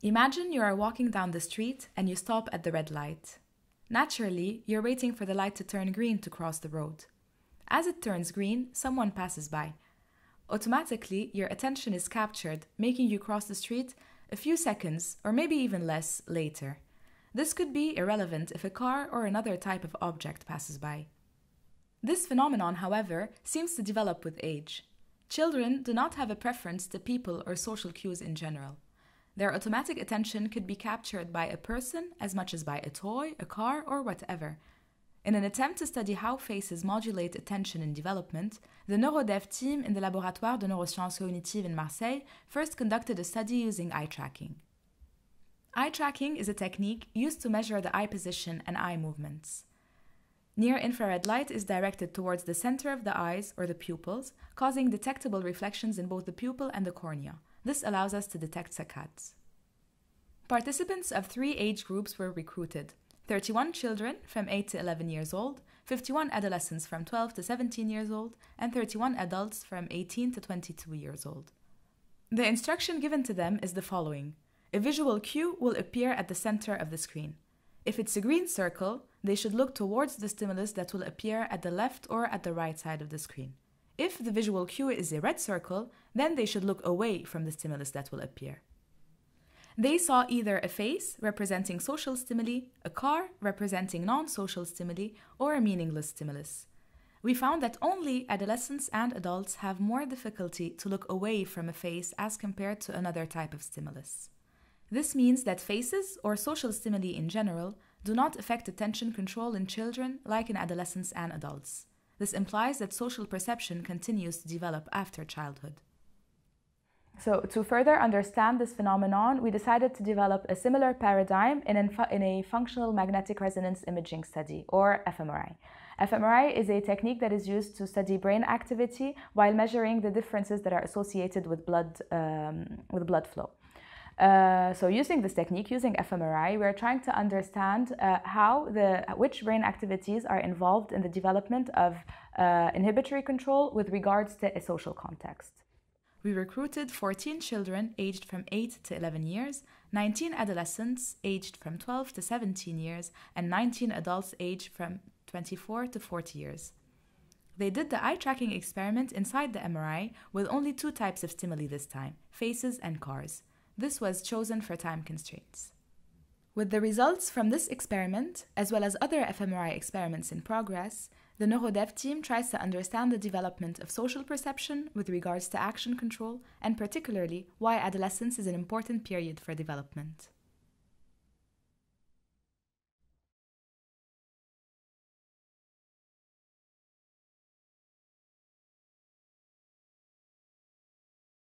Imagine you are walking down the street and you stop at the red light. Naturally, you're waiting for the light to turn green to cross the road. As it turns green, someone passes by. Automatically, your attention is captured, making you cross the street a few seconds, or maybe even less, later. This could be irrelevant if a car or another type of object passes by. This phenomenon, however, seems to develop with age. Children do not have a preference to people or social cues in general. Their automatic attention could be captured by a person as much as by a toy, a car, or whatever. In an attempt to study how faces modulate attention in development, the Neuro-Dev team in the Laboratoire de Neurosciences Cognitives in Marseille first conducted a study using eye tracking. Eye tracking is a technique used to measure the eye position and eye movements. Near-infrared light is directed towards the center of the eyes or the pupils, causing detectable reflections in both the pupil and the cornea. This allows us to detect saccades. Participants of 3 age groups were recruited: 31 children from 8 to 11 years old, 51 adolescents from 12 to 17 years old, and 31 adults from 18 to 22 years old. The instruction given to them is the following. A visual cue will appear at the center of the screen. If it's a green circle, they should look towards the stimulus that will appear at the left or at the right side of the screen. If the visual cue is a red circle, then they should look away from the stimulus that will appear. They saw either a face representing social stimuli, a car representing non-social stimuli, or a meaningless stimulus. We found that only adolescents and adults have more difficulty to look away from a face as compared to another type of stimulus. This means that faces, or social stimuli in general, do not affect attention control in children like in adolescents and adults. This implies that social perception continues to develop after childhood. So, to further understand this phenomenon, we decided to develop a similar paradigm in a functional magnetic resonance imaging study, or fMRI. fMRI is a technique that is used to study brain activity while measuring the differences that are associated with blood flow. So using this technique, using fMRI, we're trying to understand which brain activities are involved in the development of inhibitory control with regards to a social context. We recruited 14 children aged from 8 to 11 years, 19 adolescents aged from 12 to 17 years, and 19 adults aged from 24 to 40 years. They did the eye tracking experiment inside the MRI with only 2 types of stimuli this time, faces and cars. This was chosen for time constraints. With the results from this experiment, as well as other fMRI experiments in progress, the Neuro-Dev team tries to understand the development of social perception with regards to action control, and particularly why adolescence is an important period for development.